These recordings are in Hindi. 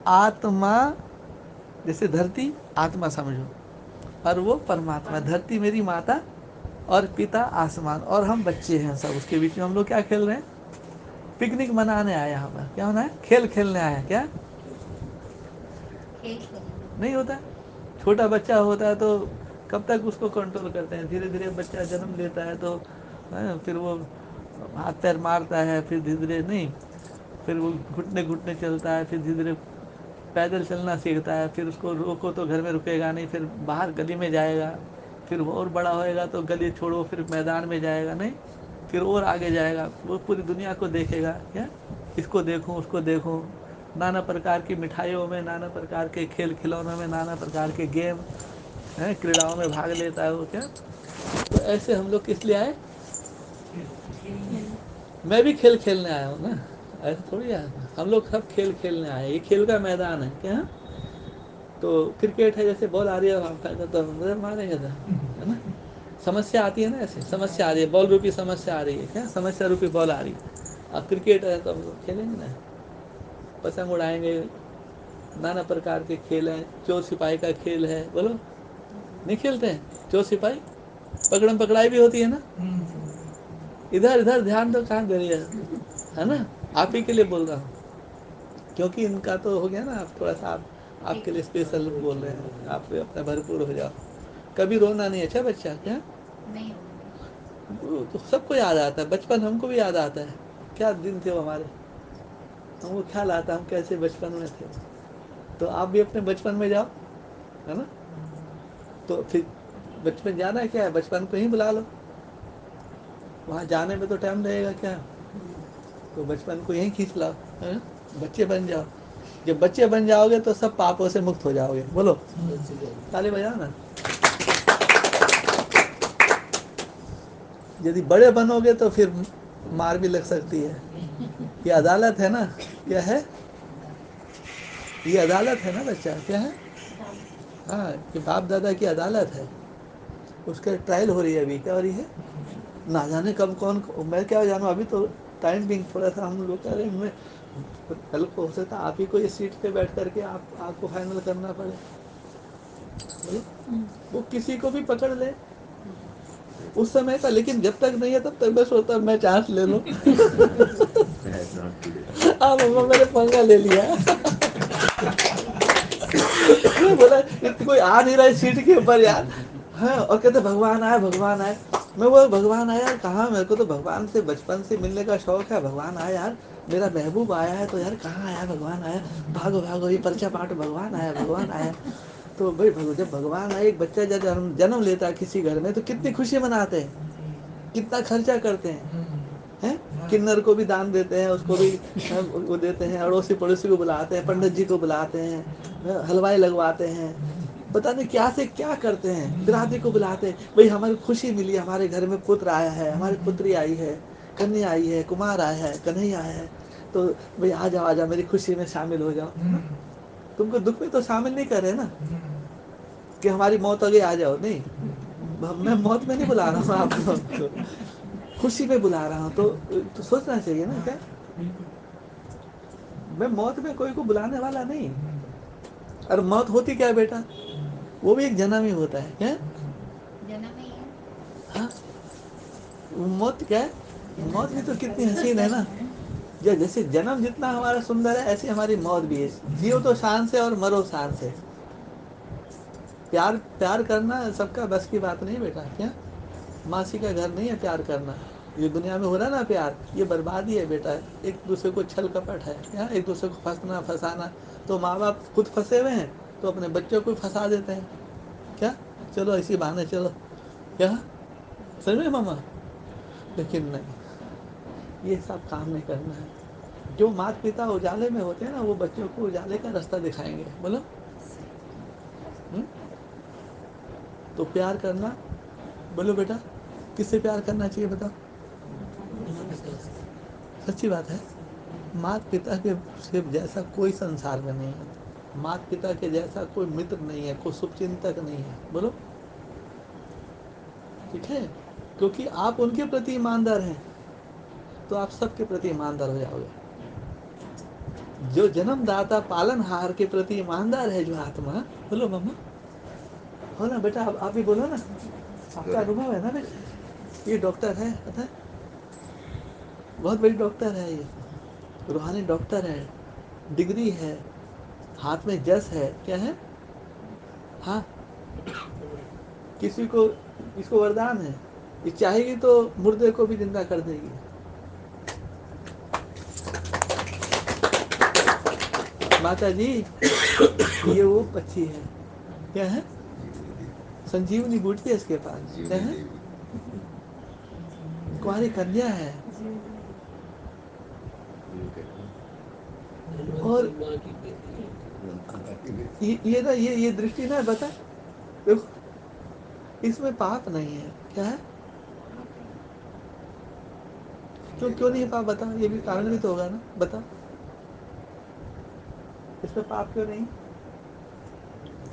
आत्मा जैसे धरती आत्मा समझो, और वो परमात्मा। धरती मेरी माता और पिता आसमान, और हम बच्चे हैं सब। उसके बीच में हम लोग क्या खेल रहे हैं? पिकनिक मनाने आए यहाँ पर। क्या होना है? खेल खेलने आए हैं। क्या नहीं होता? छोटा बच्चा होता है तो कब तक उसको कंट्रोल करते हैं? धीरे धीरे बच्चा जन्म लेता है तो फिर वो हाथ पैर मारता है, फिर धीरे धीरे नहीं, फिर वो घुटने घुटने चलता है, फिर धीरे धीरे पैदल चलना सीखता है। फिर उसको रोको तो घर में रुकेगा नहीं, फिर बाहर गली में जाएगा, फिर वो और बड़ा होएगा तो गली छोड़ो फिर मैदान में जाएगा, नहीं फिर और आगे जाएगा, वो पूरी दुनिया को देखेगा। क्या इसको देखूं उसको देखूं, नाना प्रकार की मिठाइयों में, नाना प्रकार के खेल खिलौनों में, नाना प्रकार के गेम हैं, क्रीड़ाओं में भाग लेता है वो। क्या तो ऐसे हम लोग किस लिए आए? मैं भी खेल खेलने आया हूँ ना, ऐसा थोड़ी है। हम लोग सब खेल खेलने आए, ये खेल का मैदान है। क्या तो क्रिकेट है, जैसे बॉल आ रही है तो हम मारेंगे तो, है ना? समस्या आती है ना, ऐसे समस्या आ रही है, बॉल रूपी समस्या आ रही है। क्या समस्या रूपी बॉल आ रही है? अब क्रिकेट है तो हम लोग खेलेंगे ना, पतंग उड़ाएंगे, नाना प्रकार के खेल हैं। चोर सिपाही का खेल है, बोलो नहीं खेलते हैं? चोर सिपाही पकड़म पकड़ाई भी होती है ना। इधर इधर ध्यान तो कहाँ दे रही है ना? आप ही के लिए बोल रहा हूँ, क्योंकि इनका तो हो गया ना। आप थोड़ा सा आपके लिए स्पेशल बोल रहे हैं, आप अपना भरपूर हो जाओ। कभी रोना नहीं? अच्छा बच्चा क्या नहीं, वो तो सबको याद आता है, बचपन हमको भी याद आता है। क्या दिन थे वो हमारे, हमको ख्याल आता है हम कैसे बचपन में थे। तो आप भी अपने बचपन में जाओ, है ना? तो फिर बचपन जाना है क्या है? बचपन को ही बुला लो, वहाँ जाने में तो टाइम लगेगा क्या? तो बचपन को यहीं खींच लाओ, है ना? बच्चे बन जाओ। जब बच्चे बन जाओगे तो सब पापों से मुक्त हो जाओगे। बोलो ताली बजाओ ना। यदि बड़े बनोगे तो फिर मार भी लग सकती है। ये अदालत है ना। क्या है? ये अदालत है ना बच्चा। क्या है? हाँ, ये बाप दादा की अदालत है। उसका ट्रायल हो रही है अभी। क्या हो रही है? ना जाने कब कौन, मैं क्या जानूँ। अभी तो टाइम भी थोड़ा सा हम लोग कह रहे हैं, कल को हो सकता आप ही को इस सीट पे बैठ करके आपको फाइनल करना पड़े। वो किसी को भी पकड़ ले उस समय का, लेकिन जब तक नहीं है तब तक बस होता मैं चांस ले लो। अब मैंने पंगा ले लिया। मैं बोला कोई आ नहीं रहा है सीट के ऊपर यार। हाँ, और कहते भगवान आए भगवान आए। मैं बोला भगवान आया यार कहाँ? मेरे को तो भगवान से बचपन से मिलने का शौक है। भगवान आया यार, मेरा महबूब आया है तो यार कहाँ आया? भगवान आया, भागो भागो ये पर्चा बांटो, भगवान आया भगवान आया। तो भाई जब भगवान आए, एक बच्चा जब जन्म लेता है किसी घर में तो कितनी खुशी मनाते हैं, कितना खर्चा करते हैं? किन्नर को भी दान देते हैं, उसको भी वो देते हैं, अड़ोसी पड़ोसी को बुलाते हैं, पंडित जी को बुलाते हैं, हलवाई लगवाते हैं, पता नहीं क्या से क्या करते हैं, बिरादरी को बुलाते हैं। भाई हमारी खुशी मिली, हमारे घर में पुत्र आया है, हमारी पुत्री आई है, कन्या आई है, कुमार आया है, कन्हैया आया है, तो भाई आ जाओ आ जाओ मेरी खुशी में शामिल हो जाओ। तुमको दुख में तो शामिल नहीं कर रहे ना कि हमारी मौत हो गई आ जाओ, नहीं। मैं मौत में नहीं बुला रहा हूँ आप लोगों को, खुशी में बुला रहा हूँ। तो सोचना चाहिए ना। क्या मैं मौत में कोई को बुलाने वाला नहीं। और मौत होती क्या है बेटा? वो भी एक जन्म ही होता है। क्या जन्म ही है? हाँ, मौत क्या है? मौत भी तो कितनी हसीन है ना। जैसे जन्म जितना हमारा सुंदर है, ऐसी हमारी मौत भी है। जियो तो शान से और मरो शान से। प्यार प्यार करना सबका बस की बात नहीं बेटा। क्या मासी का घर नहीं है प्यार करना। ये दुनिया में हो रहा है ना प्यार, ये बर्बादी है बेटा। एक दूसरे को छल कपट है, क्या एक दूसरे को फंसना फंसाना। तो माँ बाप खुद फंसे हुए हैं तो अपने बच्चों को फंसा देते हैं। क्या चलो इसी बहाने चलो, क्या सही में मामा? लेकिन नहीं, ये सब काम नहीं करना है। जो माता पिता उजाले में होते हैं ना, वो बच्चों को उजाले का रास्ता दिखाएंगे। बोलो तो प्यार करना। बोलो बेटा किससे प्यार करना चाहिए बताओ? सच्ची बात है, माता पिता के सिर्फ जैसा कोई संसार में नहीं है। माता पिता के जैसा कोई मित्र नहीं है, कोई शुभचिंतक नहीं है। बोलो ठीक है, क्योंकि आप उनके प्रति ईमानदार हैं तो आप सबके प्रति ईमानदार हो जाओगे। जो जन्मदाता पालनहार के प्रति ईमानदार है जो आत्मा, बोलो मम्मा, हो ना बेटा, आप भी बोलो ना, आपका अनुभव है ना बेटा। ये डॉक्टर है, पता है, बहुत बड़ी डॉक्टर है ये, रूहानी डॉक्टर है, डिग्री है, हाथ में जस है, क्या है, हाँ, किसी को इसको वरदान है, ये चाहेगी तो मुर्दे को भी जिंदा कर देगी। माता जी ये वो पक्षी है, क्या है, संजीवनी बूटी है इसके पास, क्या है, कुंवारी कन्या है। और ये ना ये दृष्टि ना बता, देखो इसमें पाप नहीं है, क्या है, क्यों नहीं है पाप, बता, ये भी कारण भी तो होगा ना, बता, इसमें पाप क्यों नहीं?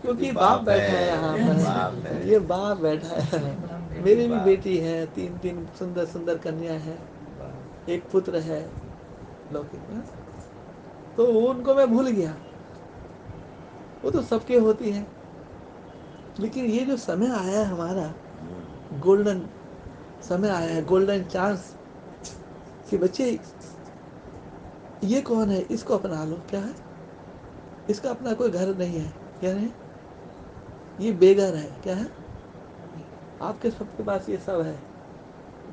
क्योंकि बाप बैठा है यहाँ पर, ये बाप बैठा है। मेरी भी बेटी है, तीन सुंदर सुंदर कन्या है, एक पुत्र है लौकिक में, तो उनको मैं भूल गया, वो तो सबके होती है, लेकिन ये जो समय आया है हमारा, गोल्डन समय आया है, गोल्डन चांस कि बच्चे ये कौन है, इसको अपना लो, क्या है, इसका अपना कोई घर नहीं है, क्या नहीं, ये बेघर है, क्या है, आपके सबके पास ये सब है,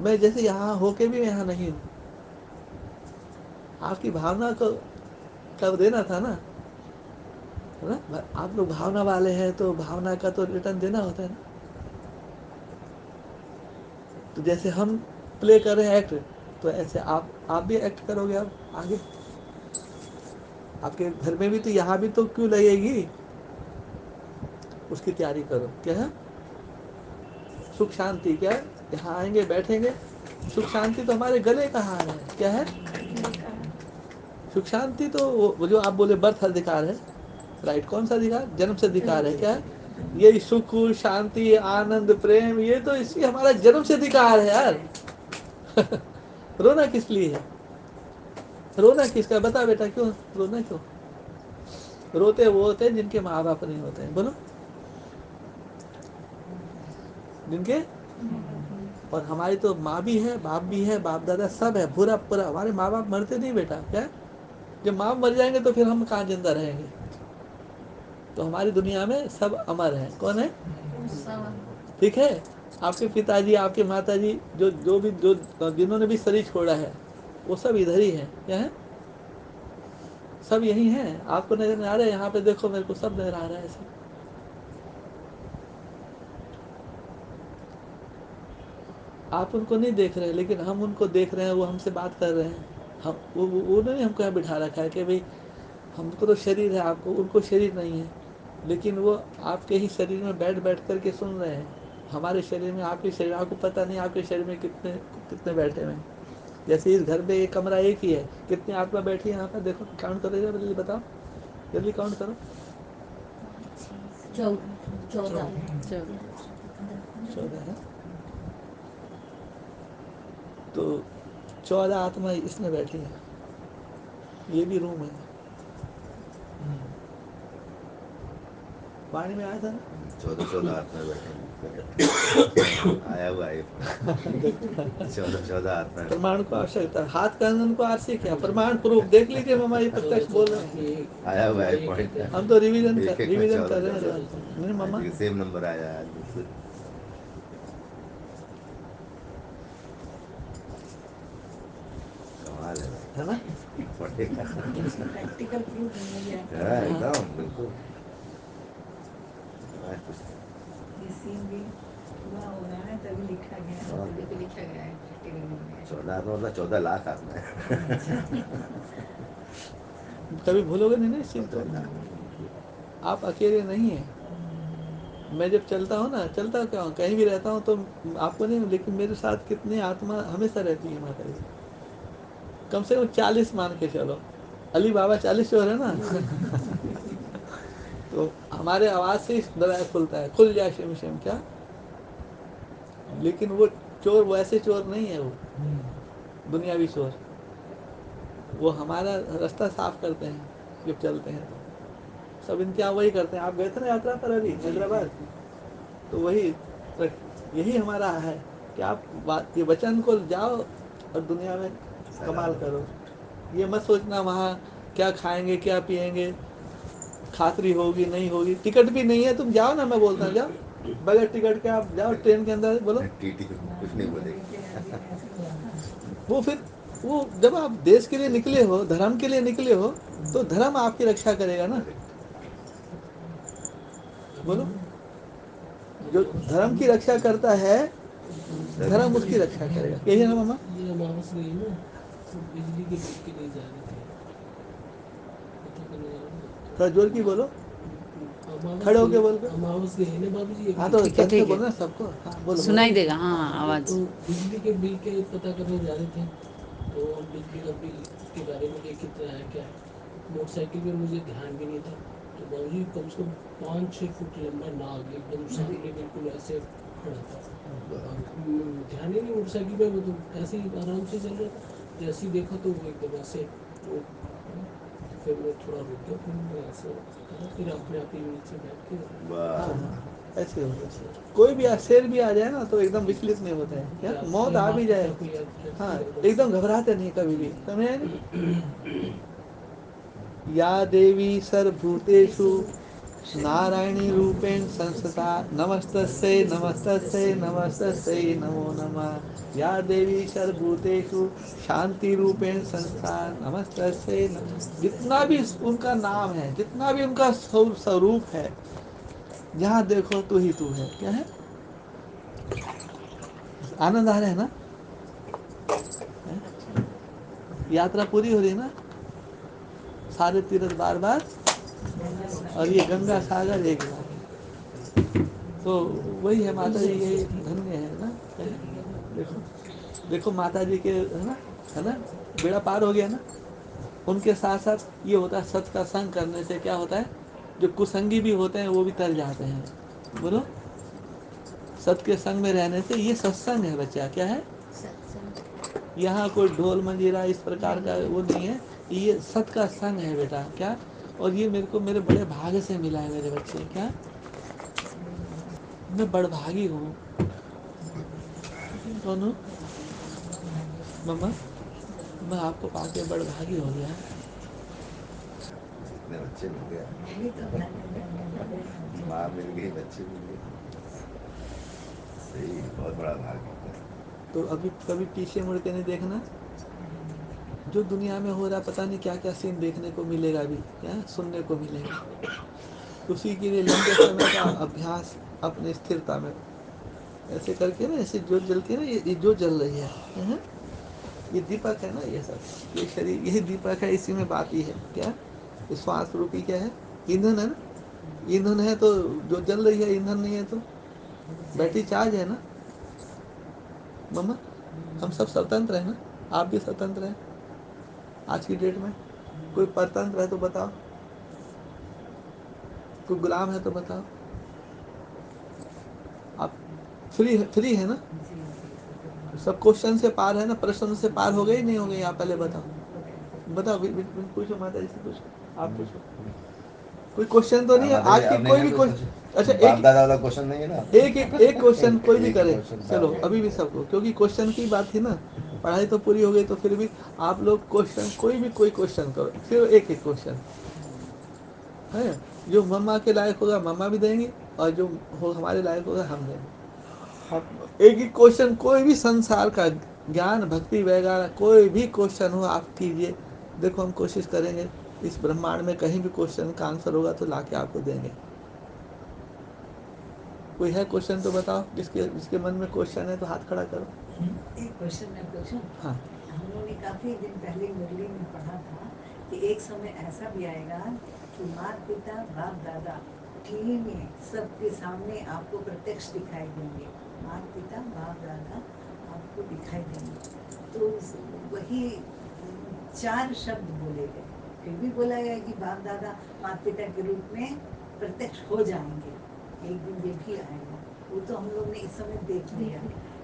मैं जैसे यहाँ होके भी यहाँ नहीं हूँ, आपकी भावना को कब देना था ना, है ना, आप लोग भावना वाले हैं तो भावना का तो रिटर्न देना होता है ना। तो जैसे हम प्ले कर रहे हैं एक्ट, तो ऐसे आप भी एक्ट करोगे अब आगे, आपके घर में भी तो यहाँ भी तो क्यों लगेगी, उसकी तैयारी करो, क्या है, सुख शांति, क्या है, यहाँ आएंगे बैठेंगे, सुख शांति तो हमारे गले का हार है, क्या है, सुख शांति तो वो जो आप बोले बर्थ अधिकार है, राइट, कौन सा अधिकार, जन्म से अधिकार है, क्या है, ये सुख शांति आनंद प्रेम, ये तो इसी हमारा जन्म से अधिकार है यार। रोना किस लिए है, रोना किसका, बता बेटा, क्यों रोना, क्यों रोते वो होते हैं जिनके माँ बाप नहीं होते हैं, बोलो, जिनके, और हमारी तो माँ भी है, बाप भी है, बाप दादा सब है, पूरा पूरा, हमारे माँ बाप मरते नहीं बेटा, क्या, जब माँ मर जाएंगे तो फिर हम कहाँ जिंदा रहेंगे, तो हमारी दुनिया में सब अमर है, कौन है, ठीक है, आपके पिताजी, आपके माताजी, जो जिन्होंने भी शरीर छोड़ा है, वो सब इधर ही है, क्या है, सब यही है, आपको नजर नहीं आ रहा है, यहाँ पे देखो मेरे को सब नजर आ रहा है ऐसे, आप उनको नहीं देख रहे हैं, लेकिन हम उनको देख रहे हैं, वो हमसे बात कर रहे हैं, हम वो नहीं हमको यहाँ बिठा रखा है कि भाई हमको तो शरीर है, आपको, उनको शरीर नहीं है, लेकिन वो आपके ही शरीर में बैठ बैठ करके सुन रहे हैं, हमारे शरीर में, आपके शरीर, आपको पता नहीं आपके शरीर में कितने कितने बैठे हुए हैं, जैसे इस घर में एक कमरा एक ही है, कितनी आत्मा बैठी है यहाँ पर, देखो काउंट करो जल्दी, बताओ जल्दी काउंट करो, 14 है, तो 14 आत्मा इसमें बैठी है, ये भी रूम है, वाणी में आया था ना, 14 आत्मा बैठे आया हुआ है 14 आत्मा प्रमाण को आवश्यकता, हाथ का उनको आरसी क्या प्रमाण प्रूफ, देख लीजिए मामा, ये प्रत्यक्ष बोल रहे हैं, आया हुआ है पॉइंट, हम तो रिवीजन एक में रिवीजन 14 कर रहे 14 हैं नहीं मामा, सेम नंबर आया है मुझसे, कमाल है भाई, है ना, पढ़ेगा प्रैक्टिकल प्रूफ एकदम बिल्कुल, मैं कुछ ये सीन भी हुआ होगा ना, तभी लिखा गया है, तभी लिखा गया है प्रैक्टिकल में। 14 आत्मा मतलब 14 लाख आत्मा है कभी भूलोगे नहीं ना इस चीज 14 को, लाख, आप अकेले नहीं है, मैं जब चलता हूँ ना, चलता क्या हूँ, कहीं भी रहता हूँ, तो आपको नहीं, लेकिन मेरे साथ कितनी आत्मा हमेशा रहती है माता जी, कम से कम 40 मान के चलो, अली बाबा 40 चोर है ना। तो हमारे आवाज से ही दरवाजा खुलता है, खुल जाए शिम शिम, क्या, लेकिन वो चोर वैसे चोर नहीं है, वो दुनियावी चोर, वो हमारा रास्ता साफ करते हैं जब चलते हैं तो। सब इंतजाम वही करते हैं। आप गए थे ना यात्रा पर अभी हैदराबाद, तो वही तो यही हमारा है कि आप ये वचन को जाओ और दुनिया में कमाल करो। ये मत सोचना वहाँ क्या खाएंगे क्या पिएंगे, खातरी होगी नहीं होगी, टिकट भी नहीं है, तुम जाओ ना, मैं बोलता हूँ जाओ बगैर टिकट के आप जाओ ट्रेन के अंदर, बोलो टीटी कुछ नहीं बोलेगी। वो फिर वो जब आप देश के लिए निकले हो, धर्म के लिए निकले हो, तो धर्म आपकी रक्षा करेगा ना। बोलो, जो धर्म की रक्षा करता है धर्म उसकी रक्षा करेगा। यही है ना मामा? ये अमावस गई ना, तो बिजली के बिल के लिए जा रहे थे, पता करने जा रहे थे। थोड़ा जोर की बोलो, खड़े होके बोल के। अमावस गई ना बाबू जी। हाँ तो ठीक है, ढंग से ठीक है, बोलना सबको। हाँ बोलो सुनाई बोलो। देगा। हाँ आवाज। तो बिजली के बिल के पता करने जा रहे थे, तो बिजली का बिल के बारे में कि कितना है क्या है। मोटरसाइकिल में मुझे ध्यान भी नहीं था, तो बाबूजी कम से कम 5-6 फुट लंबा नाग एकदम सामने बिल्कुल ऐसे खड़ा था। ध्यान ही नहीं मोटरसाइकिल में, वो तो ऐसे ही आराम से चल रहा था। जैसे ही देखा तो वो एकदम ऐसे वो, तो फिर मैं थोड़ा रुक गया, फिर मैं ऐसे करा, फिर अपने आप ही नीचे बैठ के हाँ हाँ ऐसे होता है। कोई भी शेर भी आ जाए ना तो एकदम विचलित नहीं होते हैं। क्या मौत आ भी जाए, हाँ एकदम घबराते नहीं कभी भी, समझ आए नहीं? या देवी सर्वभूतेषु नारायणी रूपेण संस्थिता नमस्तस्यै नमस्तस्यै नमस्तस्यै नमो नमः। या देवी सर्वभूतेषु शांति रूपेण संस्थिता नमस्तस्यै जितना भी उनका नाम है, जितना भी उनका स्वरूप है, जहाँ देखो तू ही तू है। क्या है? आनंद आ रहा है ना? यात्रा पूरी हो रही है ना? सारे तीर्थ बार बार, और ये गंगा सागर एक बार। तो वही है माता जी के धन्य है ना। देखो देखो माता जी के है ना बेड़ा पार हो गया ना। उनके साथ साथ ये होता है, सत्य का संग करने से क्या होता है, जो कुसंगी भी होते हैं वो भी तर जाते हैं। बोलो, सत्य के संग में रहने से, ये सत्संग है बच्चा। क्या है? यहाँ कोई ढोल मंजीरा इस प्रकार का वो नहीं है, ये सत्य का संग है बेटा। क्या? और ये मेरे को मेरे बड़े भाग्य से मिला है मेरे बच्चे। क्या? मैं बड़भागी हूँ। कौन हूँ? मम्मा, मैं आपको पाके बड़भागी हो गया। इतने बच्चे मिल गए, मैं भी तो धन्य माँ मिल गई, बच्चे मिल गए, सही बहुत बड़ा भाग है। तो अभी कभी पीछे मुड़ के नहीं देखना। जो दुनिया में हो रहा पता नहीं क्या क्या सीन देखने को मिलेगा अभी, क्या सुनने को मिलेगा। उसी के लिए लंबे समय का अभ्यास अपने स्थिरता में ऐसे करके ना, ऐसे जोत जलती है ना, ये जोत जल रही है। ये दीपक है ना, ये सब ये शरीर यही दीपक है, इसी में बात ही है। क्या? ये श्वास रूपी क्या है? ईंधन है ना। ईंधन है तो जो जल रही है, ईंधन नहीं है तो बैटरी चार्ज है ना। मम्मा, हम सब स्वतंत्र है ना, आप भी स्वतंत्र हैं आज की डेट में। कोई परतंत्र है तो बताओ, कोई गुलाम है तो बताओ। आप फ्री है ना। सब क्वेश्चन से पार है ना, प्रश्न से पार हो गए नहीं हो गए? आप पहले बताओ बताओ, पूछो माता जी से, पूछो आप, पूछो। कोई क्वेश्चन तो नहीं है आज की, कोई भी क्वेश्चन। अच्छा बाप दादा वाला क्वेश्चन नहीं है ना? एक क्वेश्चन कोई भी एक करे, क्वेश्चन चलो था। अभी भी सबको, क्योंकि क्वेश्चन की बात थी ना। पढ़ाई तो पूरी हो गई, तो फिर भी आप लोग क्वेश्चन, कोई क्वेश्चन करो, सिर्फ एक क्वेश्चन है। जो मम्मा के लायक होगा मम्मा भी देंगे, और जो हो हमारे लायक होगा हम देंगे। आप एक ही क्वेश्चन, कोई भी संसार का ज्ञान भक्ति वगैरह कोई भी क्वेश्चन हो आप कीजिए। देखो हम कोशिश करेंगे, इस ब्रह्मांड में कहीं भी क्वेश्चन का आंसर होगा तो लाके आपको देंगे। कोई है क्वेश्चन तो बताओ, जिसके मन में क्वेश्चन है तो हाथ खड़ा करो। एक क्वेश्चन मैं पूछूं? हाँ। हम लोगों ने काफी दिन पहले मुरली में पढ़ा था कि एक समय ऐसा भी आएगा कि माता पिता बाप दादा टीवी में सबके सामने आपको प्रत्यक्ष दिखाई देंगे। माता पिता बाप दादा आपको दिखाई देंगे। तो वही 4 शब्द बोले गए, फिर भी बोला गया कि बाप दादा माता पिता के रूप में प्रत्यक्ष हो जाएंगे। एक दिन ये भी आएगा, वो तो हम लोग ने इस समय देख लिया।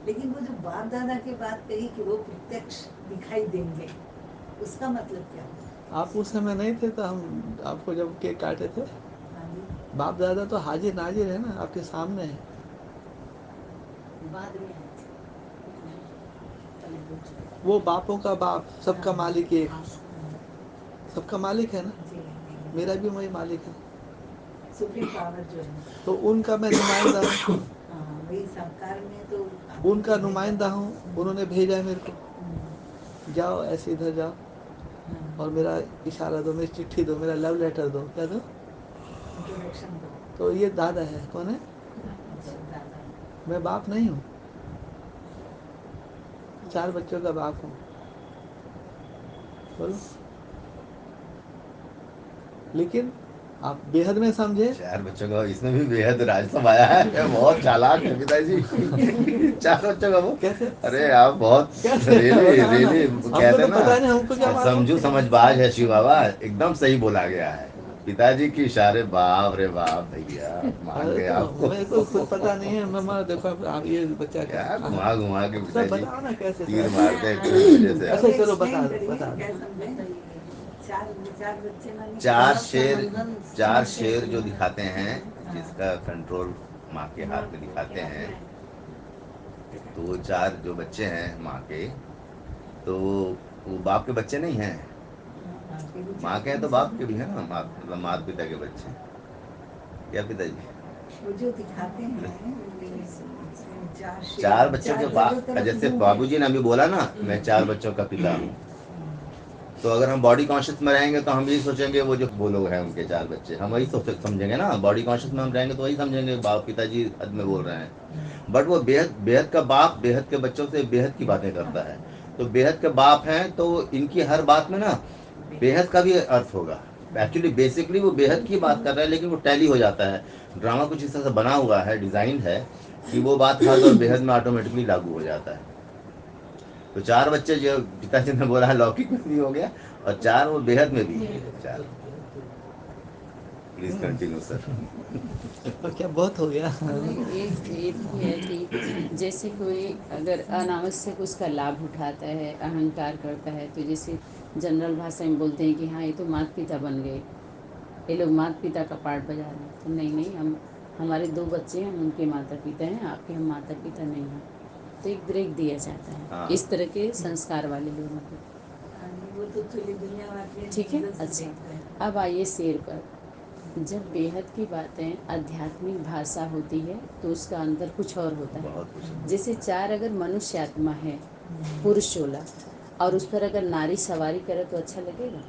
लेकिन वो जो बाप दादा की बात कही कि वो प्रत्यक्ष दिखाई देंगे, उसका मतलब क्या हुआ? आप उस समय नहीं थे तो हम आपको जब केक काटे थे, हाँ जी, बाप दादा तो हाजिर नाजिर है ना, आपके सामने है। बाद में आए थे। पहले पूछ रहे थे। वो बापों का बाप, सबका हाँ, मालिक एक, हाँ, सबका मालिक है ना, जी, मेरा भी वही मालिक है। सुप्रीम पावर जो है, तो उनका मैं नुमाइंदा हूँ, हाँ, वही साकार में तो उनका नुमाइंदा हूँ, उन्होंने भेजा है मेरे को, हम्म, जाओ ऐसे इधर जाओ हाँ, और मेरा इशारा दो, मेरी चिट्ठी दो, मेरा लव लेटर दो, क्या दो। इंट्रोडक्शन दो। तो ये दादा है, कौन है, अच्छा, दादा। मैं बाप नहीं हूँ, 4 बच्चों का बाप हूँ, बोलो। लेकिन आप बेहद में समझे। 4 बच्चों का, इसमें भी बेहद राजसम आया है, बहुत चालाक है पिताजी। 4 बच्चों का वो, कैसे अरे आप बहुत कैसे रियली बताओ ना, रियली हमको कहते तो हैं पता ना, नहीं, हमको क्या मालूम। समझू समझबाज है शिव बाबा, एकदम सही बोला गया है। पिताजी की इशारे, बाप रे बाप भैया, मान अरे गए तो मेरे को खुद पता नहीं है, आपको। मैं मार देखो आप ये बच्चा क्या कहाँ घुमा घुमा के सर पिताजी बताओ ना कैसे तीर सर। मारते हैं किस वजह से अच्छा आप। चलो बता explain दो करिए, बता दो। क्या समझे? चार चार बच्चे माने चार क्या? शेर, संबंध 4 समझते शेर जो हैं। दिखाते हैं, हाँ। जिसका कंट्रोल माँ के हाथ में दिखाते हैं, तो वो 4 जो बच्चे हैं माँ के, तो वो बाप के बच्चे नहीं हैं। आपके भी माँ चार के हैं तो पांच बाप के भी हैं। है ना, माँ मतलब माता पिता के बच्चे, क्या पिताजी। वो जो दिखाते हैं चार शेर, 4 बच्चों के चारों बाप, तरफ जैसे मुंह है। बाबूजी ने अभी बोला ना, मैं 4 बच्चों का पिता हूँ, तो अगर हम बॉडी कॉन्शियस में रहेंगे तो हम यही सोचेंगे वो जो वो लोग हैं उनके 4 बच्चे, हम वही सोच समझेंगे ना, बॉडी कॉन्शियस में हम रहेंगे तो वही समझेंगे बाप पिताजी हद में बोल रहे हैं। बट वो बेहद बेहद का बाप बेहद के बच्चों से बेहद की बातें करता है, तो बेहद के बाप हैं तो इनकी हर बात में ना बेहद का भी अर्थ होगा। एक्चुअली बेसिकली वो बेहद की बात कर रहा है, लेकिन वो टैली हो जाता है। ड्रामा कुछ इस तरह से बना हुआ है, डिजाइन है कि वो बात हद और बेहद में ऑटोमेटिकली लागू हो जाता है। तो 4 बच्चे जो पिताजी ने बोला है लौकिक में भी हो गया, और 4 वो बेहद में भी है 4। Please continue sir. और क्या बहुत हो गया। नहीं, एक ये भी है कि जैसे कोई अगर अनावश्यक उसका लाभ उठाता है, अहंकार करता है, तो जैसे जनरल भाषा में बोलते हैं कि हाँ ये तो माता पिता बन गए, ये लोग माता पिता का पार्ट बजा रहे हैं। तो नहीं नहीं, हम हमारे 2 बच्चे हैं, हम उनके माता पिता हैं, आपके हम माता पिता नहीं हैं। तो एक ब्रेक दिया जाता है हाँ। इस तरह के संस्कार वाले लोगों को। वो तो चलिए दुनिया वाले ठीक है, नजर से अच्छा। देखते हैं। अब आइए शेर पर। जब बेहद की बातें आध्यात्मिक भाषा होती है तो उसका अंदर कुछ और होता है। बहुत कुछ। जैसे 4 अगर मनुष्य आत्मा है, पुरुष 16, और उस पर अगर नारी सवारी करे तो अच्छा लगेगा?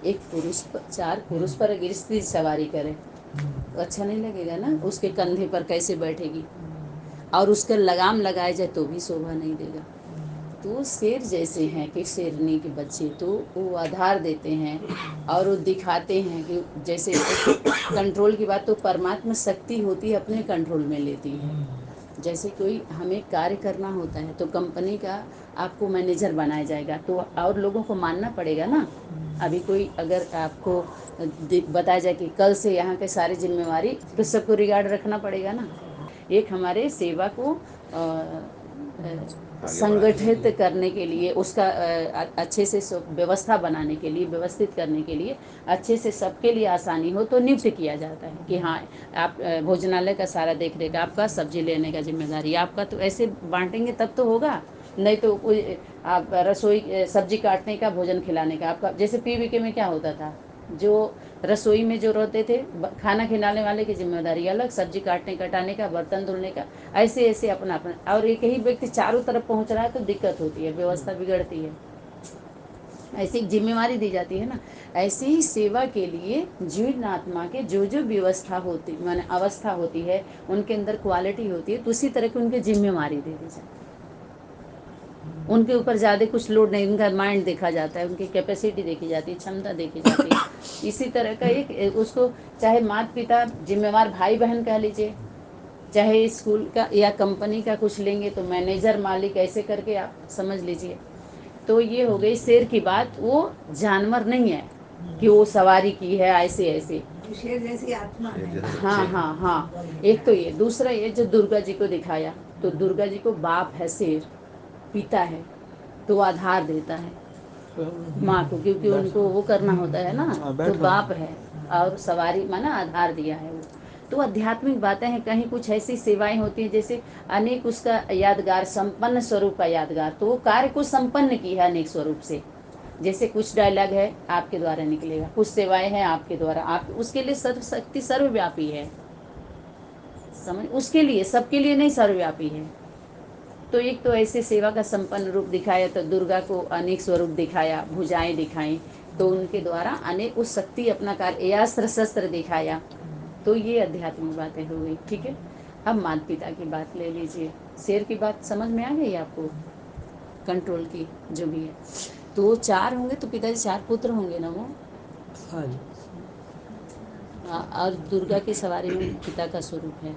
एक पुरुष पर 4 पुरुष पर अगर स्त्री सवारी करे तो अच्छा नहीं लगेगा ना, उसके कंधे पर कैसे बैठेगी, और उसका लगाम लगाया जाए तो भी शोभा नहीं देगा। तो शेर जैसे हैं कि शेरनी के बच्चे, तो वो आधार देते हैं और वो दिखाते हैं कि जैसे कंट्रोल की बात, तो परमात्मा शक्ति होती है अपने कंट्रोल में लेती है। जैसे कोई हमें कार्य करना होता है तो कंपनी का आपको मैनेजर बनाया जाएगा, तो और लोगों को मानना पड़ेगा ना। अभी कोई अगर आपको बताया जाए कि कल से यहाँ के सारी जिम्मेवारी, तो सबको रिगार्ड रखना पड़ेगा ना। एक हमारे सेवा को संगठित करने के लिए, उसका अच्छे से व्यवस्था बनाने के लिए, व्यवस्थित करने के लिए, अच्छे से सबके लिए आसानी हो तो नियुक्त किया जाता है कि हाँ आप भोजनालय का सारा देख रेख आपका, सब्जी लेने का जिम्मेदारी आपका। तो ऐसे बांटेंगे तब तो होगा, नहीं तो कोई आप रसोई सब्जी काटने का, भोजन खिलाने का आपका। जैसे पीवीके में क्या होता था, जो रसोई में जो रहते थे, खाना खिलाने वाले की जिम्मेदारी अलग, सब्जी काटने कटाने का, बर्तन धुलने का, ऐसे ऐसे अपना अपना। और एक ही व्यक्ति चारों तरफ पहुंच रहा है तो दिक्कत होती है, व्यवस्था बिगड़ती है। ऐसी जिम्मेवारी दी जाती है ना। ऐसे ही सेवा के लिए जीर्ण आत्मा के जो जो व्यवस्था होती, माने अवस्था होती है, उनके अंदर क्वालिटी होती है, तो उसी तरह की उनकी जिम्मेवारी दे दी जाती है। उनके ऊपर ज़्यादा कुछ लोड नहीं, उनका माइंड देखा जाता है, उनकी कैपेसिटी देखी जाती है, क्षमता देखी जाती है। इसी तरह का एक उसको, चाहे माता पिता, जिम्मेवार भाई बहन कह लीजिए, चाहे स्कूल का या कंपनी का कुछ लेंगे तो मैनेजर, मालिक, ऐसे करके आप समझ लीजिए। तो ये हो गई शेर की बात। वो जानवर नहीं है कि वो सवारी की है ऐसे ऐसे। शेर जैसी आत्मा शेर है। जैसे बच्चे हाँ हैं। हाँ हाँ, एक तो ये, दूसरा ये जो दुर्गा जी को दिखाया, तो दुर्गा जी को बाप है शेर, पिता है, तो आधार देता है। माँ को, क्योंकि उनको वो करना होता है ना, हाँ, तो बैठो। बाप है और सवारी माना आधार दिया है वो। तो आध्यात्मिक बातें हैं, कहीं कुछ ऐसी सेवाएं होती हैं जैसे अनेक उसका यादगार, संपन्न स्वरूप का यादगार, तो वो कार्य को संपन्न की है अनेक स्वरूप से। जैसे कुछ डायलॉग है आपके द्वारा निकलेगा, कुछ सेवाएं हैं आपके द्वारा, आप उसके लिए सर्वशक्ति सर्वव्यापी है, समझ, उसके लिए, सबके लिए नहीं, सर्वव्यापी है। तो एक तो ऐसे सेवा का संपन्न रूप दिखाया, तो दुर्गा को अनेक स्वरूप दिखाया, भुजाएं दिखाई, तो उनके द्वारा अनेक उस शक्ति अपना कार्य, अस्त्र शस्त्र दिखाया। तो ये आध्यात्मिक बातें हो गई, ठीक है। अब माता पिता की बात ले लीजिए। शेर की बात समझ में आ गई आपको, कंट्रोल की जो भी है। तो वो 4 होंगे तो पिताजी 4 पुत्र होंगे ना वो। हाँ जी। और दुर्गा की सवारी में पिता का स्वरूप है।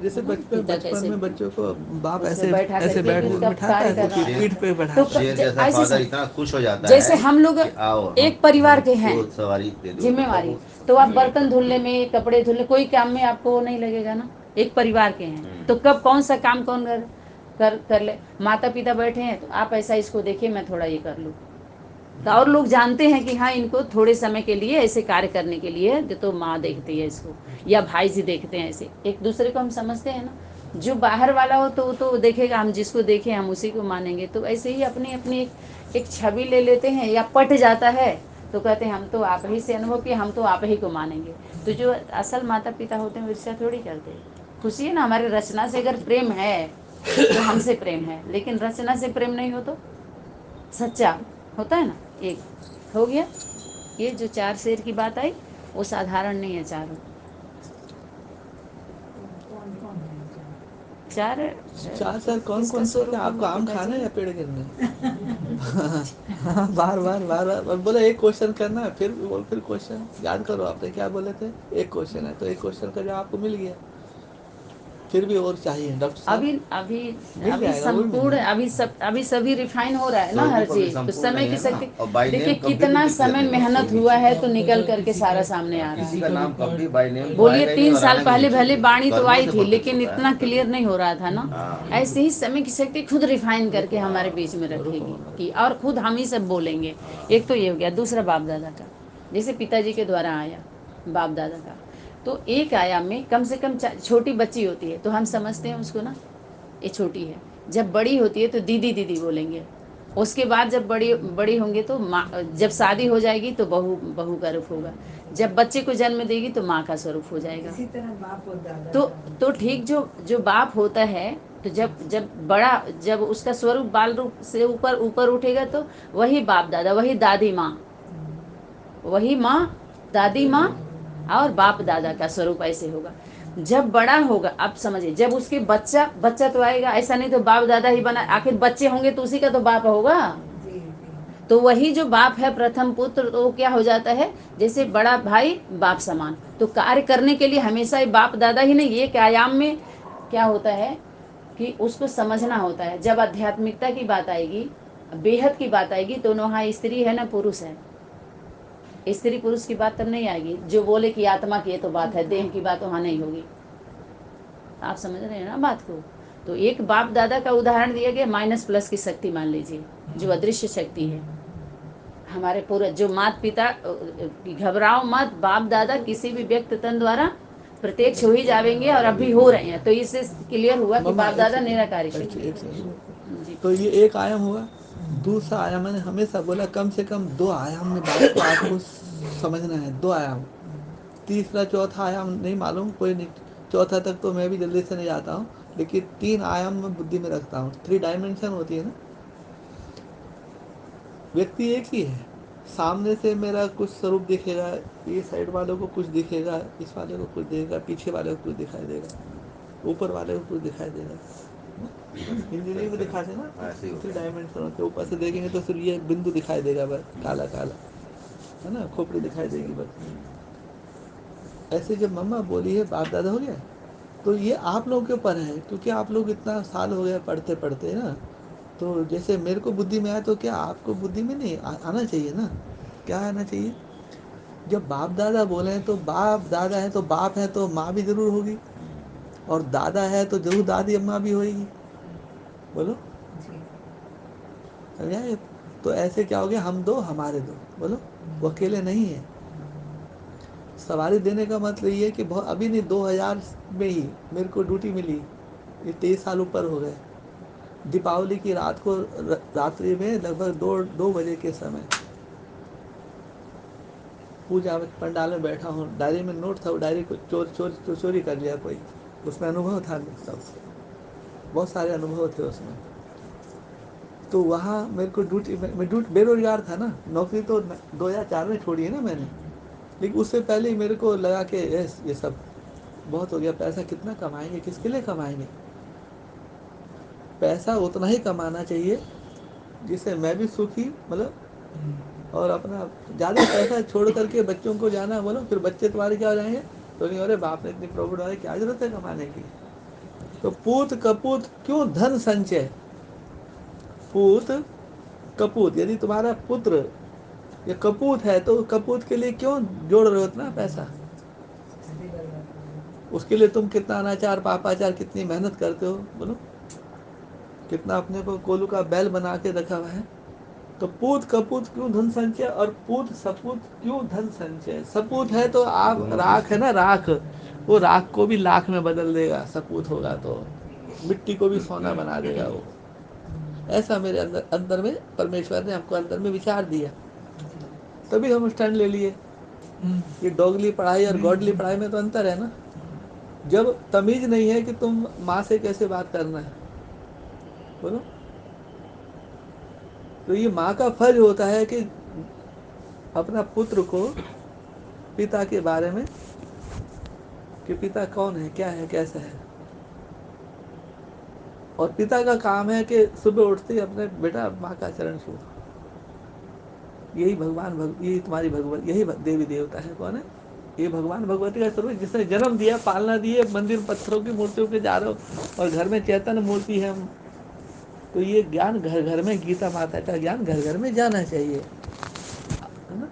जैसे बचपन पिता कैसे में बच्चों को बाप उसमें ऐसे बैठा ऐसे करके बैठ उसका बिठाता कार्य है, कर रहा तो है। पीठ पे तो बैठाता है। शेर जैसा ऐसे फादर समझ, इतना खुश हो जाता जैसे है हम लोग कि आओ एक परिवार के हैं, हमको सवारी दे दो, जिम्मेवारी, मतलब तो आप बर्तन धुलने में, कपड़े धुलने, कोई काम में आपको वो नहीं लगेगा ना, एक परिवार के हैं। तो कब कौन सा काम कौन कर ले, माता पिता बैठे हैं तो आप ऐसा इसको देखिए, मैं थोड़ा ये कर लूँ, तो और लोग जानते हैं कि हाँ इनको थोड़े समय के लिए ऐसे कार्य करने के लिए, तो माँ देखती है इसको या भाई जी देखते हैं, ऐसे एक दूसरे को हम समझते हैं ना। जो बाहर वाला हो तो देखेगा, हम जिसको देखें हम उसी को मानेंगे। तो ऐसे ही अपनी अपनी एक छवि ले लेते हैं, या पट जाता है तो कहते हैं हम तो आप ही से अनुभव किए, हम तो आप ही को मानेंगे। तो जो असल माता पिता होते हैं वो ईर्ष्या थोड़ी करते। खुशी है ना, हमारी रचना से अगर प्रेम है तो हमसे प्रेम है, लेकिन रचना से प्रेम नहीं हो तो सच्चा होता है ना। एक हो गया। ये जो 4 शेर की बात आई वो साधारण नहीं है, चारों कौन कौन है चार। चार सर कौन किसका कौन से, स्वरूप क्या आपको आम पिताजी? खाना है या पेड़ गिरने? बार बार बोला एक क्वेश्चन करना है, फिर क्वेश्चन याद करो, आपने क्या बोले थे, एक क्वेश्चन है तो एक क्वेश्चन का जवाब आपको मिल गया, फिर भी और चाहिए डॉक्टर साहब? अभी अभी मिल अभी जाएगा, वो भी मिल संपूर्ण, जाएगा। अभी सभी रिफाइन हो रहा है ना हर स्वरूप अभी चीज, तो संपूर्ण समय नहीं की है ना, शक्ति। और बाय देखिए नेम कभी भी कितना लिख समय देते हैं मेहनत उसको। हुआ है, तो निकल दादा करके किसी सारा का- सामने आ रहा किसी है। का नाम कभी बाय नेम बोलिए आएगा ही नहीं 3 और साल आना भी पहले नहीं भले चाहिए। बाणी तो कर्मों आई से थी, प्रकट लेकिन होता है इतना ना कभी। क्लियर नहीं हो रहा था ना। हाँ। ऐसे ही समय की शक्ति खुद रिफाइन करके हमारे बीच में रखेगी कि, और खुद हम ही सब बोलेंगे। एक तो ये हो गया। दूसरा बाप दादा का, जैसे पिताजी के द्वारा आया बाप दादा का, तो एक आयाम में कम से कम छोटी बच्ची होती है तो हम समझते हैं उसको ना, ये छोटी है। जब बड़ी होती है तो दीदी दीदी बोलेंगे। उसके बाद जब बड़ी बड़ी होंगे तो माँ, जब शादी हो जाएगी तो बहू बहू का रूप होगा। जब बच्चे को जन्म देगी तो माँ का स्वरूप हो जाएगा। इसी तरह बाप और दादा तो का तो ठीक, जो जो बाप होता है, तो जब जब बड़ा, जब उसका स्वरूप बाल रूप से ऊपर ऊपर उठेगा तो वही बाप दादा, वही दादी माँ, वही माँ, दादी माँ और बाप दादा का स्वरूप ऐसे होगा। जब बड़ा होगा, अब समझिए, जब उसके बच्चा बच्चा तो आएगा, ऐसा नहीं तो बाप दादा ही बना, आखिर बच्चे होंगे तो उसी का तो बाप होगा। जी जी तो वही जो बाप है प्रथम पुत्र, तो क्या हो जाता है, जैसे बड़ा भाई बाप समान। तो कार्य करने के लिए हमेशा ही बाप दादा ही नहीं, एक आयाम में क्या होता है कि उसको समझना होता है। जब आध्यात्मिकता की बात आएगी, बेहद की बात आएगी, तो वहाँ स्त्री है ना पुरुष है, स्त्री पुरुष की बात तब नहीं आएगी। जो बोले कि आत्मा की ये तो बात है, देह की बात वहाँ नहीं होगी। आप समझ रहे हैं ना बात को। तो एक बाप दादा का उदाहरण दिया गया, माइनस प्लस की शक्ति मान लीजिए, जो अदृश्य शक्ति है हमारे पूरे, जो माता पिता, घबराओ मत, बाप दादा किसी भी व्यक्ति तन द्वारा प्रत्यक्ष हो ही जाएंगे, और अभी हो रहे हैं। तो इससे क्लियर हुआ कि मम्मा बाप एक दादा सेकंड, निराकारी एक शक्ति सेकंड। जी। तो ये एक आयाम हुआ। दूसरा आयाम मैंने हमेशा बोला, कम से कम 2 आयाम में बात को आपको समझना है, 2 आयाम। तीसरा चौथा आयाम नहीं मालूम, कोई नहीं, चौथा तक तो मैं भी जल्दी से नहीं जाता हूँ, लेकिन 3 आयाम में बुद्धि में रखता हूँ। 3 डायमेंशन होती है ना। व्यक्ति एक ही है, सामने से मेरा कुछ स्वरूप दिखेगा, ये साइड वालों को कुछ दिखेगा, इस वाले को कुछ दिखेगा, पीछे वाले को कुछ दिखाई देगा, ऊपर वाले को कुछ दिखाई देगा। इंजीनियरिंग में दिखाते ना, ऐसे ही होता 3 है। डायमेंशन होते हैं। ऊपर से देखेंगे तो सिर्फ ये बिंदु दिखाई देगा, बस काला काला, है ना, खोपड़ी दिखाई देगी बस। ऐसे जब मम्मा बोली है बाप दादा हो गया, तो ये आप लोगों के ऊपर है, क्योंकि आप लोग इतना साल हो गया पढ़ते पढ़ते ना। तो जैसे मेरे को बुद्धि में आया, तो क्या आपको बुद्धि में नहीं आना चाहिए ना? क्या आना चाहिए? जब बाप दादा बोले तो बाप दादा है तो बाप है तो माँ भी जरूर होगी, और दादा है तो जरूर दादी अम्मा भी होगी। बोलो, जी समझा ये? तो ऐसे क्या हो गया, हम दो हमारे दो, बोलो वो अकेले नहीं है। सवारी देने का मतलब ये है कि बहुत अभी नहीं, 2000 में ही मेरे को ड्यूटी मिली, ये 23 साल ऊपर हो गए। दीपावली की रात को रात्रि में लगभग 2 बजे के समय पूजा में पंडाल में बैठा हूँ, डायरी में नोट था, वो डायरी को चोरी कर लिया कोई, उसमें अनुभव था सब, बहुत सारे अनुभव थे उसमें। तो वहाँ मेरे को ड्यूटी मैं बेरोजगार था ना, नौकरी तो 2004 में छोड़ी है ना मैंने, लेकिन उससे पहले ही मेरे को लगा कि ये सब बहुत हो गया, पैसा कितना कमाएंगे, किसके लिए कमाएंगे। पैसा उतना ही कमाना चाहिए जिससे मैं भी सुखी, मतलब, और अपना ज़्यादा पैसा छोड़ करके बच्चों को जाना, बोलो फिर बच्चे तुम्हारे क्या हो जाएंगे, तो नहीं, अरे बाप ने इतनी प्रॉफिट है, क्या जरूरत है कमाने की। तो पूत कपूत क्यों धन संचय, पूत कपूत, यदि तुम्हारा पुत्र ये कपूत है तो कपूत के लिए क्यों जोड़ रहे हो इतना पैसा, उसके लिए तुम कितना अनाचार पापाचार कितनी मेहनत करते हो, बोलो कितना अपने को कोलू का बैल बना के रखा हुआ है। तो पूत कपूत क्यों धन संचय, और पूत सपूत क्यों धन संचय। सपूत है तो आप दोनों राख है ना, राख, वो राख को भी लाख में बदल देगा, सपूत होगा तो मिट्टी को भी सोना बना देगा वो। ऐसा मेरे अंदर अंदर में परमेश्वर ने हमको अंदर में विचार दिया, तभी हम स्टैंड ले लिए। ये डॉगली पढ़ाई और गॉडली पढ़ाई में तो अंतर है ना। जब तमीज नहीं है कि तुम माँ से कैसे बात करना है, बोलो, तो ये माँ का फर्ज होता है कि अपना पुत्र को पिता के बारे में, कि पिता कौन है, क्या है, कैसा है। और पिता का काम है कि सुबह उठते ही अपने बेटा माँ का चरण छू, यही भगवान यही तुम्हारी भगवत, यही देवी देवता है, कौन है, ये भगवान भगवती का स्वरूप, जिसने जन्म दिया, पालना दिए, मंदिर पत्थरों की मूर्तियों के जा रहे हो और घर में चैतन्य मूर्ति है। तो ये ज्ञान घर घर में, गीता माता का ज्ञान घर घर में जाना चाहिए, है ना।